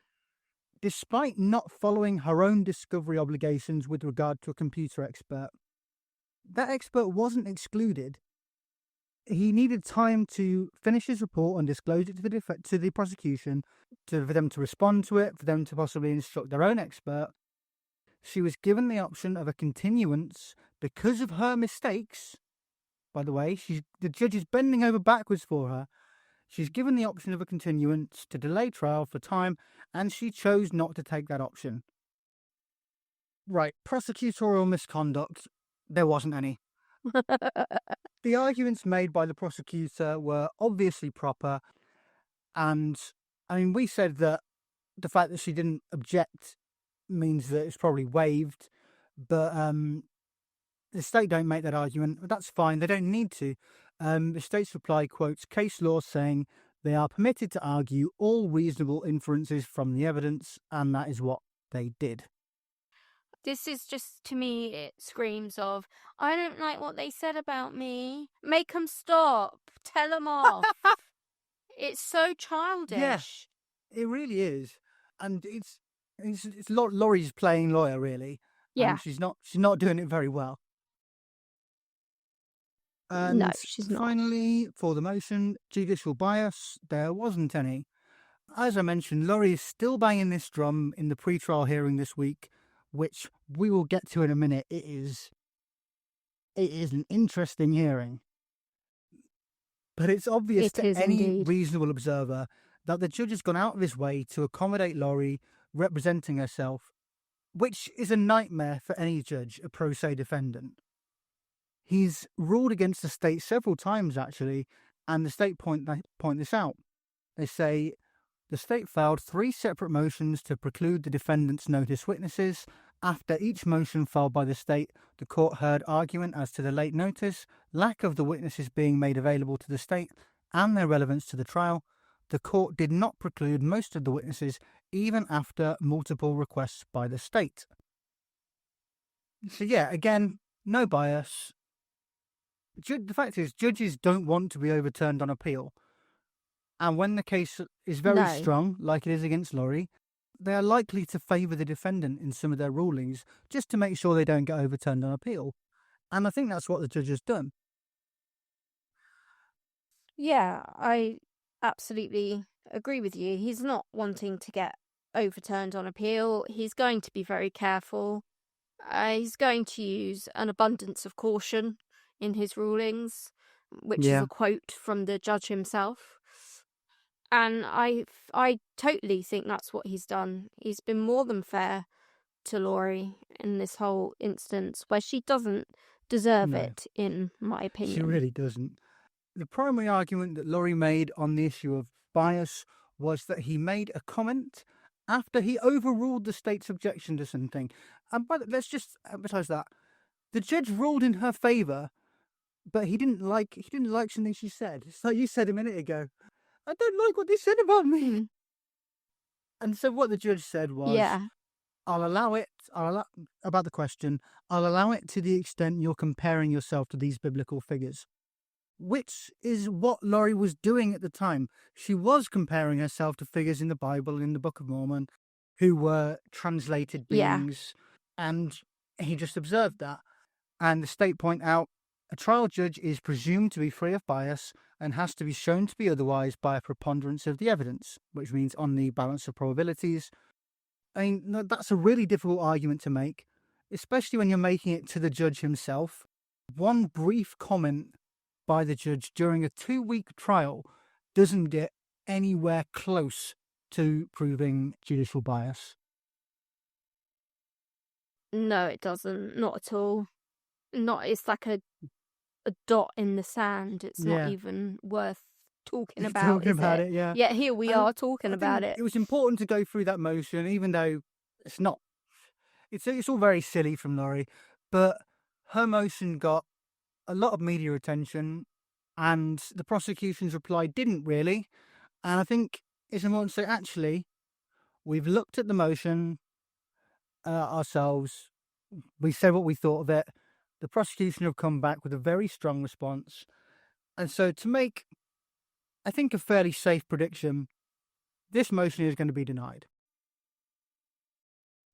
[SPEAKER 1] despite not following her own discovery obligations with regard to a computer expert. that expert wasn't excluded. He needed time to finish his report and disclose it to the prosecution, for them to respond to it, for them to possibly instruct their own expert. She was given the option of a continuance because of her mistakes. By the way, the judge is bending over backwards for her. She's given the option of a continuance to delay trial for time, and she chose not to take that option. Right, prosecutorial misconduct, there wasn't any. The arguments made by the prosecutor were obviously proper, and I mean, we said that the fact that she didn't object means that it's probably waived, but the state don't make that argument. That's fine, they don't need to. The state's reply quotes case law saying they are permitted to argue all reasonable inferences from the evidence, and that is what they did.
[SPEAKER 2] This is just, to me, it screams of, I don't like what they said about me. Make them stop. Tell them off. It's so childish.
[SPEAKER 1] Yeah, it really is. And it's Laurie's playing lawyer, really.
[SPEAKER 2] Yeah.
[SPEAKER 1] And she's not doing it very well. And
[SPEAKER 2] no, she's not.
[SPEAKER 1] Finally, for the motion, judicial bias, there wasn't any. As I mentioned, Laurie is still banging this drum in the pre-trial hearing this week, which we will get to in a minute. It is an interesting hearing. But it's obvious to any reasonable observer that the judge has gone out of his way to accommodate Laurie representing herself, which is a nightmare for any judge, a pro se defendant. He's ruled against the state several times, actually, and the state point this out. They say the state filed 3 separate motions to preclude the defendant's notice witnesses. After each motion filed by the state, the court heard argument as to the late notice, lack of the witnesses being made available to the state, and their relevance to the trial. The court did not preclude most of the witnesses, even after multiple requests by the state. So yeah, again, no bias. The fact is, judges don't want to be overturned on appeal. And when the case is very strong, like it is against Laurie, they are likely to favour the defendant in some of their rulings, just to make sure they don't get overturned on appeal. And I think that's what the judge has done.
[SPEAKER 2] Yeah, I absolutely agree with you. He's not wanting to get overturned on appeal. He's going to be very careful. He's going to use an abundance of caution in his rulings, which is a quote from the judge himself. And I totally think that's what he's done. He's been more than fair to Laurie in this whole instance, where she doesn't deserve it, in my opinion.
[SPEAKER 1] She really doesn't. The primary argument that Laurie made on the issue of bias was that he made a comment after he overruled the state's objection to something. And let's just emphasize that the judge ruled in her favour, but he didn't like something she said. It's like you said a minute ago. I don't like what they said about me. And so what the judge said was, I'll allow it about the question. I'll allow it to the extent you're comparing yourself to these biblical figures, which is what Laurie was doing at the time. She was comparing herself to figures in the Bible, in the Book of Mormon, who were translated beings. And he just observed that. And the state point out, a trial judge is presumed to be free of bias and has to be shown to be otherwise by a preponderance of the evidence, which means on the balance of probabilities. I mean, that's a really difficult argument to make, especially when you're making it to the judge himself. One brief comment by the judge during a 2-week trial doesn't get anywhere close to proving judicial bias.
[SPEAKER 2] No, it doesn't. Not at all. It's like a dot in the sand. It's not even worth talking about. Yeah, here we are talking about it.
[SPEAKER 1] It was important to go through that motion, even though it's not. It's all very silly from Laurie, but her motion got a lot of media attention, and the prosecution's reply didn't really. And I think it's important to say, actually, we've looked at the motion ourselves. We said what we thought of it. The prosecution have come back with a very strong response. And so to make, I think, a fairly safe prediction, this motion is going to be denied.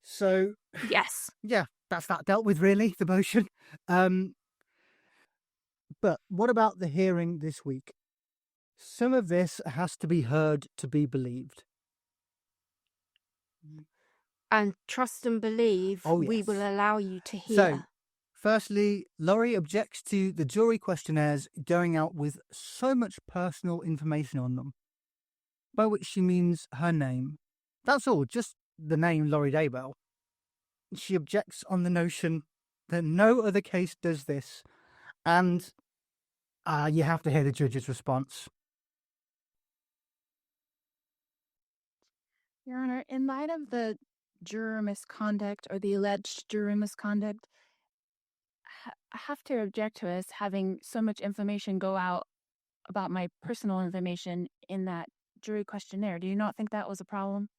[SPEAKER 1] So,
[SPEAKER 2] yes.
[SPEAKER 1] Yeah, that's that dealt with, really, the motion. But what about the hearing this week? Some of this has to be heard to be believed.
[SPEAKER 2] And trust and believe
[SPEAKER 1] Oh,
[SPEAKER 2] we
[SPEAKER 1] yes.
[SPEAKER 2] will allow you to hear.
[SPEAKER 1] So, firstly, Lori objects to the jury questionnaires going out with so much personal information on them, by which she means her name. That's all, just the name Lori Daybell. She objects on the notion that no other case does this, and you have to hear the judge's response.
[SPEAKER 3] Your Honor, in light of the juror misconduct or the alleged juror misconduct, I have to object to us having so much information go out about my personal information in that jury questionnaire. Do you not think that was a problem?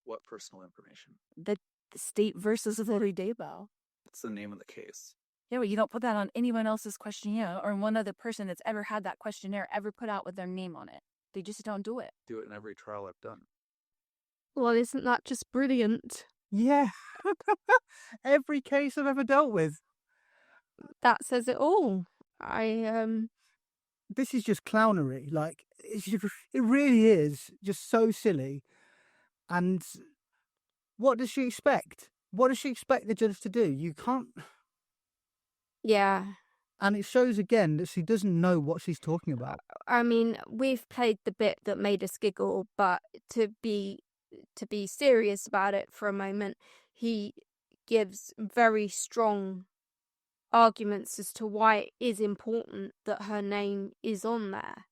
[SPEAKER 4] What personal information?
[SPEAKER 3] The state versus Lori Daybell.
[SPEAKER 4] What's the name of the case?
[SPEAKER 3] Yeah, but you don't put that on anyone else's questionnaire or one other person that's ever had that questionnaire ever put out with their name on it. They just don't do it.
[SPEAKER 4] Do it in every trial I've done.
[SPEAKER 2] Well, isn't that just brilliant?
[SPEAKER 1] Yeah. Every case I've ever dealt with.
[SPEAKER 2] That says it all.
[SPEAKER 1] This is just clownery. Like, it really is just so silly. And what does she expect? What does she expect the judge to do? You can't.
[SPEAKER 2] Yeah.
[SPEAKER 1] And it shows again that she doesn't know what she's talking about.
[SPEAKER 2] I mean, we've played the bit that made us giggle, but to be serious about it for a moment, he gives very strong arguments as to why it is important that her name is on there,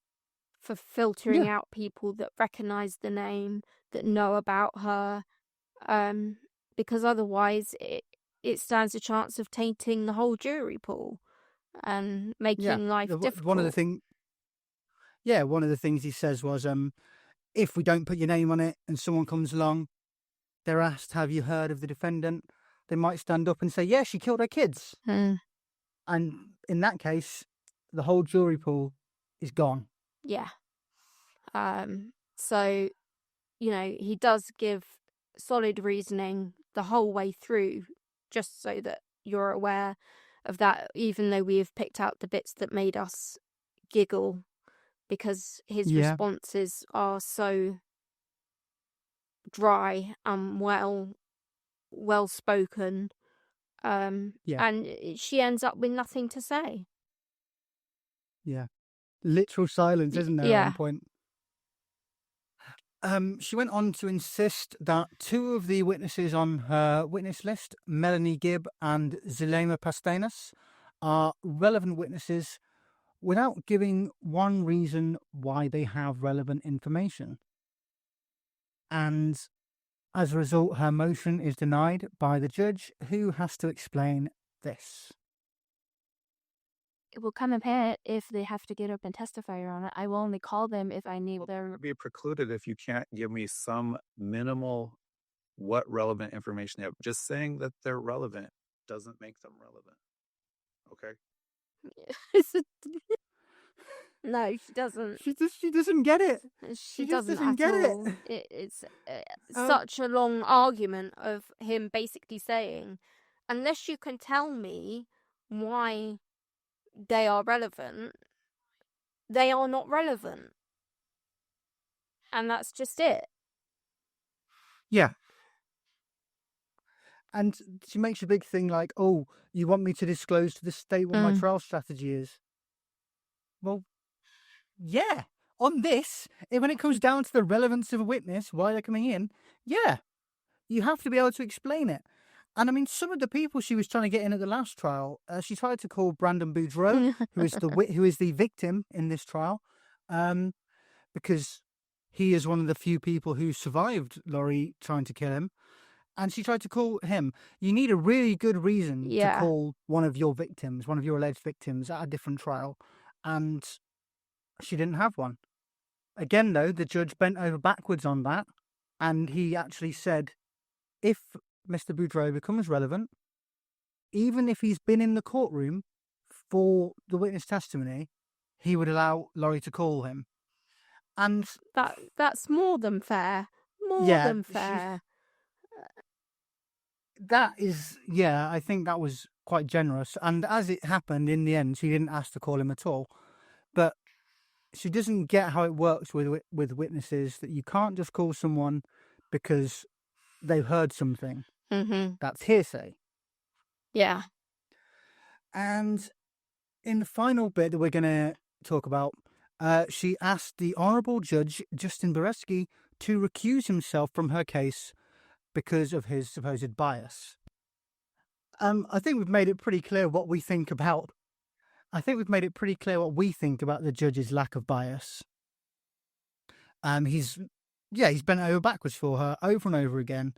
[SPEAKER 2] for filtering out people that recognize the name, that know about her, because otherwise it stands a chance of tainting the whole jury pool and making life difficult.
[SPEAKER 1] One of the things he says was, if we don't put your name on it and someone comes along, they're asked, have you heard of the defendant? They might stand up and say, yeah, she killed her kids. And in that case, the whole jury pool is gone.
[SPEAKER 2] Yeah. So, he does give solid reasoning the whole way through, just so that you're aware of that, even though we have picked out the bits that made us giggle, because his responses are so dry and well spoken. And she ends up with nothing to say.
[SPEAKER 1] Yeah. Literal silence, isn't there, at one point? She went on to insist that two of the witnesses on her witness list, Melanie Gibb and Gisele Pelicot, are relevant witnesses without giving one reason why they have relevant information. And as a result, her motion is denied by the judge, who has to explain this.
[SPEAKER 3] It will come apart if they have to get up and testify, Your Honor. I will only call them if I need their...
[SPEAKER 4] Be precluded if you can't give me some minimal what relevant information they have. Just saying that they're relevant doesn't make them relevant. Okay?
[SPEAKER 2] No, she doesn't.
[SPEAKER 1] She doesn't get it.
[SPEAKER 2] She
[SPEAKER 1] just
[SPEAKER 2] doesn't
[SPEAKER 1] doesn't get
[SPEAKER 2] all. It's such a long argument of him basically saying, unless you can tell me why they are relevant, they are not relevant. And that's just it.
[SPEAKER 1] Yeah. And she makes a big thing like, oh, you want me to disclose to the state what my trial strategy is? Well, yeah. On this, when it comes down to the relevance of a witness, why they're coming in, yeah. You have to be able to explain it. And I mean, some of the people she was trying to get in at the last trial, she tried to call Brandon Boudreaux, who is the victim in this trial, because he is one of the few people who survived Lori trying to kill him. And she tried to call him. You need a really good reason to call one of your victims, one of your alleged victims, at a different trial. And she didn't have one. Again, though, the judge bent over backwards on that. And he actually said, if Mr. Boudreaux becomes relevant, even if he's been in the courtroom for the witness testimony, he would allow Lori to call him. And
[SPEAKER 2] that's more than fair. More than fair.
[SPEAKER 1] That is, I think that was quite generous. And as it happened, in the end, she didn't ask to call him at all. But she doesn't get how it works with witnesses, that you can't just call someone because they've heard something.
[SPEAKER 2] Mm-hmm.
[SPEAKER 1] That's hearsay.
[SPEAKER 2] Yeah.
[SPEAKER 1] And in the final bit that we're going to talk about, she asked the Honourable Judge Justin Bareski to recuse himself from her case because of his supposed bias. I think we've made it pretty clear what we think about. He's lack of bias. He's bent over backwards for her over and over again.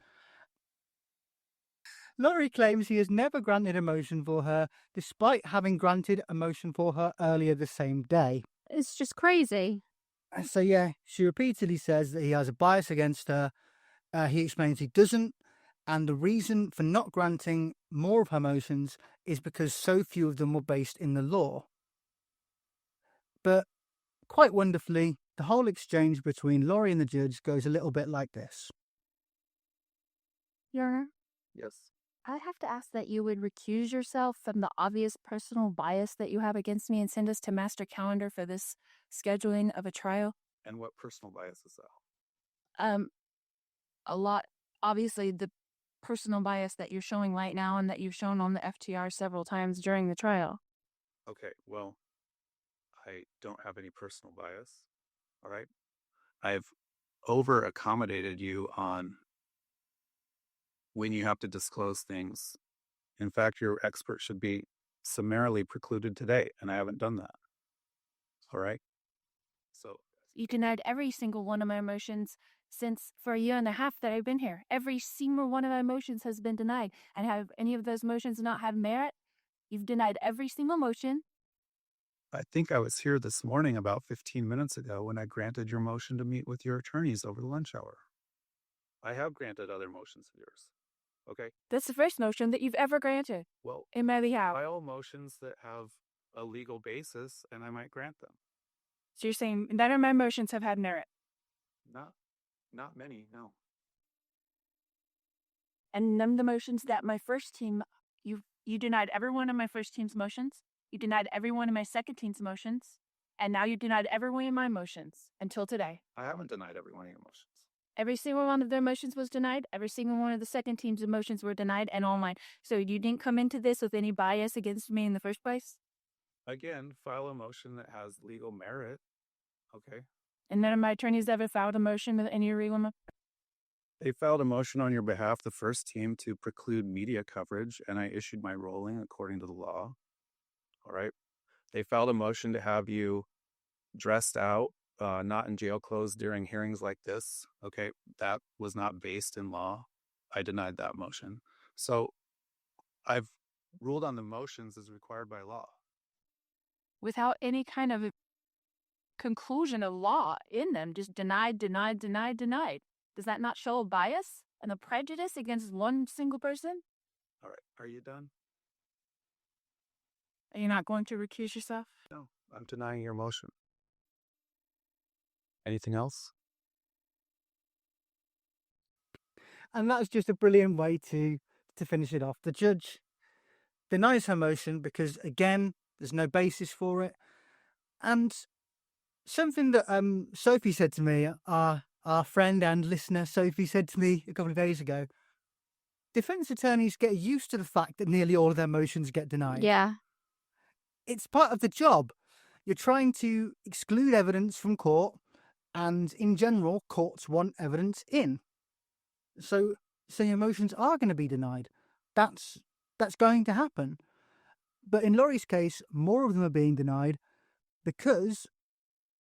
[SPEAKER 1] Lori claims he has never granted a motion for her, despite having granted a motion for her earlier the same day.
[SPEAKER 2] It's just crazy.
[SPEAKER 1] So she repeatedly says that he has a bias against her. He explains he doesn't, and the reason for not granting more of her motions is because so few of them were based in the law. But quite wonderfully, the whole exchange between Lori and the judge goes a little bit like this.
[SPEAKER 3] Your Honor,
[SPEAKER 4] Yes.
[SPEAKER 3] I have to ask that you would recuse yourself from the obvious personal bias that you have against me and send us to master calendar for this scheduling of a trial.
[SPEAKER 4] And what personal bias is that?
[SPEAKER 3] A lot. Obviously, the personal bias that you're showing right now and that you've shown on the FTR several times during the trial.
[SPEAKER 4] Okay, well, I don't have any personal bias. All right. I've over accommodated you on when you have to disclose things. In fact, your expert should be summarily precluded today, and I haven't done that. All right. So
[SPEAKER 3] You denied every single one of my motions since for a year and a half that I've been here. Every single one of my motions has been denied. And have any of those motions not have merit? You've denied every single motion.
[SPEAKER 4] I think I was here this morning about 15 minutes ago when I granted your motion to meet with your attorneys over the lunch hour. I have granted other motions of yours. Okay.
[SPEAKER 3] That's the first motion that you've ever granted.
[SPEAKER 4] Well,
[SPEAKER 3] in my behalf.
[SPEAKER 4] file motions that have a legal basis, and I might grant them.
[SPEAKER 3] So you're saying none of my motions have had merit?
[SPEAKER 4] Not many, no.
[SPEAKER 3] And none of the motions that my first team, you denied every one of my first team's motions. You denied every one of my second team's motions. And now you denied every one of my motions until today.
[SPEAKER 4] I haven't denied every one of your motions.
[SPEAKER 3] Every single one of their motions was denied. Every single one of the second team's motions were denied, and all mine. So you didn't come into this with any bias against me in the first place?
[SPEAKER 4] Again, file a motion that has legal merit. Okay.
[SPEAKER 3] And none of my attorneys ever filed a motion with any legal
[SPEAKER 4] They filed a motion on your behalf, the first team, to preclude media coverage, and I issued my ruling according to the law. All right. They filed a motion to have you dressed out, not in jail clothes during hearings like this. Okay. That was not based in law. I denied that motion. So I've ruled on the motions as required by law.
[SPEAKER 3] without any kind of conclusion of law in them, just denied. Does that not show a bias and a prejudice against one single person?
[SPEAKER 4] All right. Are you done?
[SPEAKER 3] Are you not going to recuse yourself?
[SPEAKER 4] No, I'm denying your motion. Anything else?
[SPEAKER 1] And that's just a brilliant way to finish it off. The judge denies her motion because, again, there's no basis for it. And something that Sophie said to me, our friend and listener Sophie said to me a couple of days ago, defense attorneys get used to the fact that nearly all of their motions get denied.
[SPEAKER 2] Yeah.
[SPEAKER 1] It's part of the job. You're trying to exclude evidence from court, and in general, courts want evidence in. So your motions are going to be denied. That's going to happen. But in Lori's case, more of them are being denied because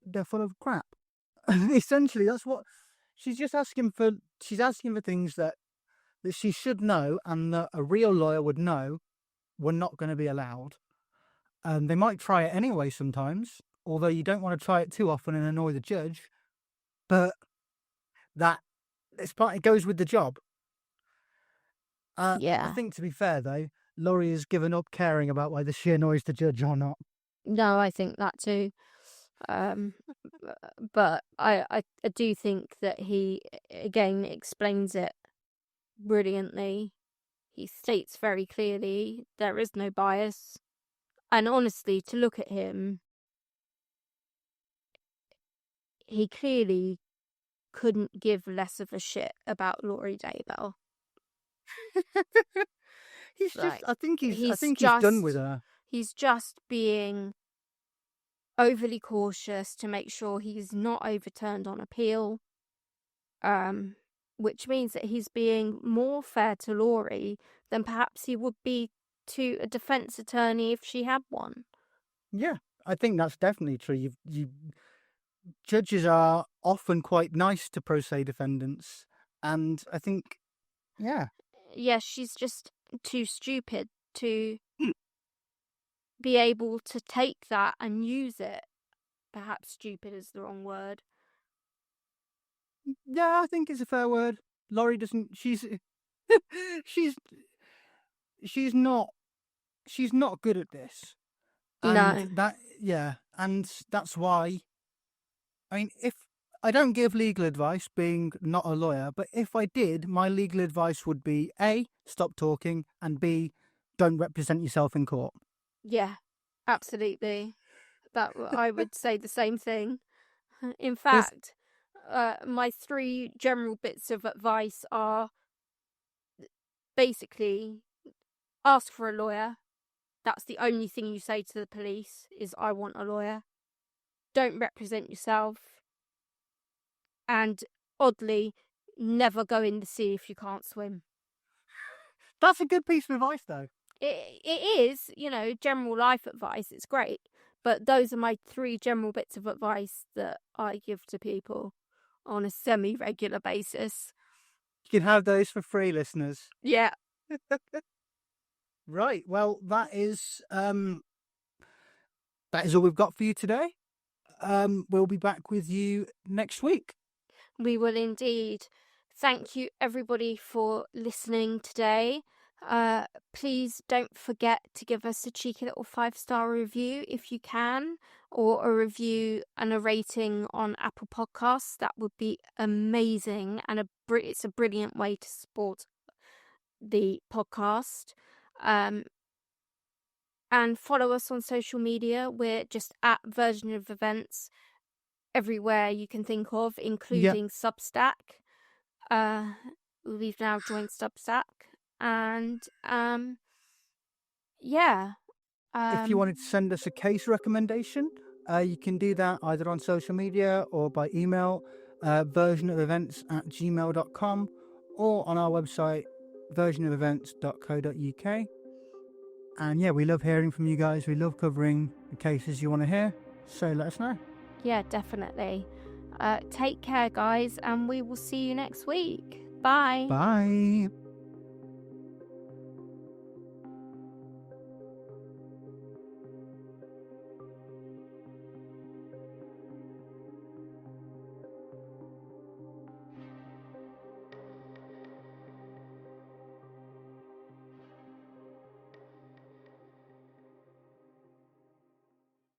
[SPEAKER 1] they're full of crap. Essentially, that's what she's just asking for. She's asking for things that she should know and that a real lawyer would know were not going to be allowed. They might try it anyway sometimes, although you don't want to try it too often and annoy the judge. But it goes with the job.
[SPEAKER 2] Yeah.
[SPEAKER 1] I think, to be fair, though, Lori has given up caring about whether she annoys the judge or not.
[SPEAKER 2] No, I think that too. But I do think that he, again, explains it brilliantly. He states very clearly there is no bias. And honestly, to look at him, he clearly couldn't give less of a shit about Lori Daybell.
[SPEAKER 1] He's
[SPEAKER 2] Like,
[SPEAKER 1] just. I think he's done
[SPEAKER 2] just-
[SPEAKER 1] with her.
[SPEAKER 2] He's just being overly cautious to make sure he's not overturned on appeal. Which means that he's being more fair to Lori than perhaps he would be to a defense attorney if she had one.
[SPEAKER 1] Yeah, I think that's definitely true. Judges are often quite nice to pro se defendants, and I think, yeah,
[SPEAKER 2] Yes, she's just too stupid to be able to take that and use it. Perhaps stupid is the wrong word.
[SPEAKER 1] I think it's a fair word. Lori doesn't. She's she's not good at this. And
[SPEAKER 2] No.
[SPEAKER 1] and that's why. I mean, if I don't give legal advice, being not a lawyer, but if I did, my legal advice would be A, stop talking, and B, don't represent yourself in court.
[SPEAKER 2] Yeah, absolutely. That I would say the same thing. In fact, my 3 general bits of advice are basically ask for a lawyer. That's the only thing you say to the police is, I want a lawyer. Don't represent yourself. And oddly, never go in the sea if you can't swim.
[SPEAKER 1] That's a good piece of advice, though.
[SPEAKER 2] It is, general life advice. It's great. But those are my 3 general bits of advice that I give to people on a semi-regular basis.
[SPEAKER 1] You can have those for free, listeners.
[SPEAKER 2] Yeah.
[SPEAKER 1] Right. Well, that is all we've got for you today. We'll be back with you next week.
[SPEAKER 2] We will indeed. Thank you, everybody, for listening today. Please don't forget to give us a cheeky little 5-star review if you can, or a review and a rating on Apple Podcasts. That would be amazing, and it's a brilliant way to support the podcast. And follow us on social media. We're just at Version of Events everywhere you can think of, including Substack. We've now joined Substack, and
[SPEAKER 1] if you wanted to send us a case recommendation, you can do that either on social media or by email, versionofevents@gmail.com, or on our website, versionofevents.co.uk. And we love hearing from you guys. We love covering the cases you want to hear, so let us know.
[SPEAKER 2] Yeah, definitely. Take care, guys, and we will see you next week. Bye.
[SPEAKER 1] Bye.